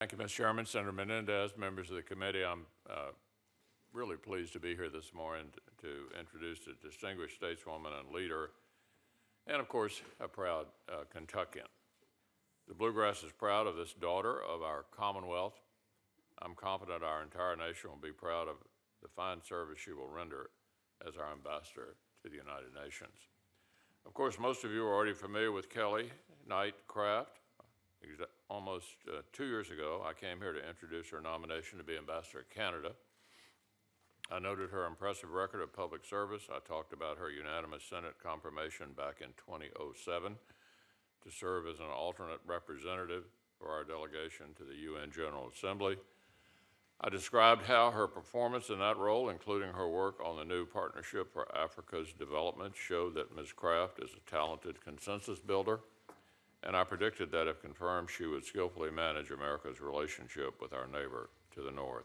Thank you, Mr. Chairman. Senator Menendez, members of the committee, I'm really pleased to be here this morning to introduce a distinguished stateswoman and leader, and of course, a proud Kentuckian. The Bluegrass is proud of this daughter of our Commonwealth. I'm confident our entire nation will be proud of the fine service she will render as our ambassador to the United Nations. Of course, most of you are already familiar with Kelly Knight Craft. Almost 2 years ago, I came here to introduce her nomination to be Ambassador to Canada. I noted her impressive record of public service. I talked about her unanimous Senate confirmation back in 2007 to serve as an alternate representative for our delegation to the UN General Assembly. I described how her performance in that role, including her work on the new Partnership for Africa's Development, showed that Ms. Craft is a talented consensus builder, and I predicted that if confirmed, she would skillfully manage America's relationship with our neighbor to the north.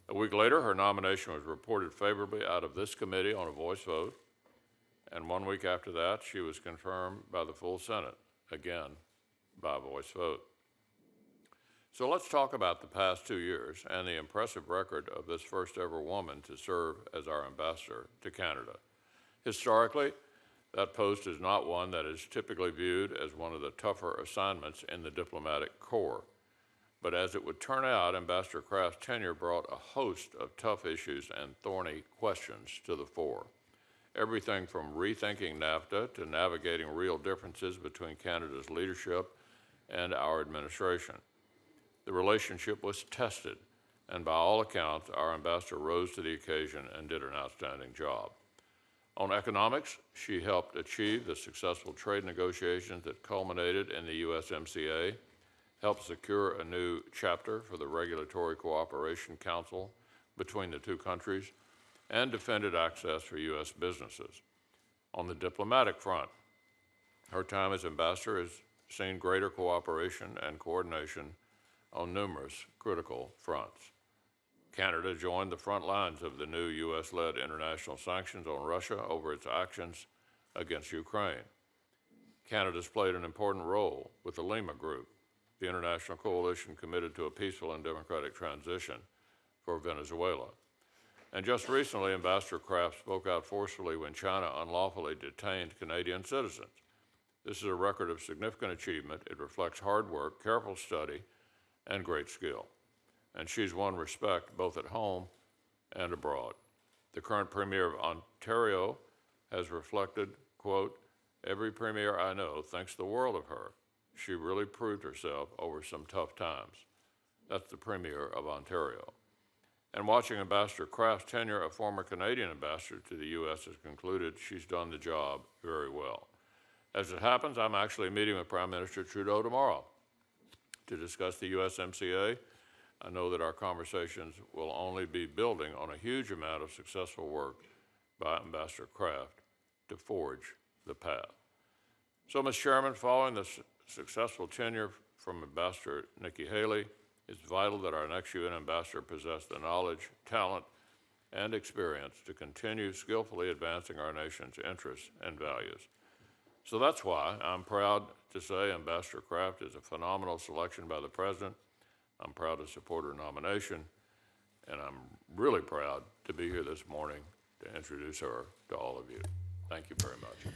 A week later, her nomination was reported favorably out of this committee on a voice vote, and 1 week after that, she was confirmed by the full Senate, again by a voice vote. So let's talk about the past 2 years and the impressive record of this first ever woman to serve as our ambassador to Canada. Historically, that post is not one that is typically viewed as one of the tougher assignments in the diplomatic corps. But as it would turn out, Ambassador Craft's tenure brought a host of tough issues and thorny questions to the fore. Everything from rethinking NAFTA to navigating real differences between Canada's leadership and our administration. The relationship was tested, and by all accounts, our ambassador rose to the occasion and did an outstanding job. On economics, she helped achieve the successful trade negotiations that culminated in the USMCA, helped secure a new chapter for the Regulatory Cooperation Council between the two countries, and defended access for U.S. businesses. On the diplomatic front, her time as ambassador has seen greater cooperation and coordination on numerous critical fronts. Canada joined the front lines of the new U.S.-led international sanctions on Russia over its actions against Ukraine. Canada's played an important role with the Lima Group, the international coalition committed to a peaceful and democratic transition for Venezuela. And just recently, Ambassador Craft spoke out forcefully when China unlawfully detained Canadian citizens. This is a record of significant achievement. It reflects hard work, careful study, and great skill. And she's won respect both at home and abroad. The current Premier of Ontario has reflected, quote, "Every Premier I know thinks the world of her. She really proved herself over some tough times." That's the Premier of Ontario. And watching Ambassador Craft's tenure, a former Canadian ambassador to the U.S. has concluded she's done the job very well. As it happens, I'm actually meeting with Prime Minister Trudeau tomorrow to discuss the USMCA. I know that our conversations will only be building on a huge amount of successful work by Ambassador Craft to forge the path. So, Mr. Chairman, following the successful tenure from Ambassador Nikki Haley, it's vital that our next UN ambassador possess the knowledge, talent, and experience to continue skillfully advancing our nation's interests and values. So that's why I'm proud to say Ambassador Craft is a phenomenal selection by the President. I'm proud to support her nomination, and I'm really proud to be here this morning to introduce her to all of you. Thank you very much.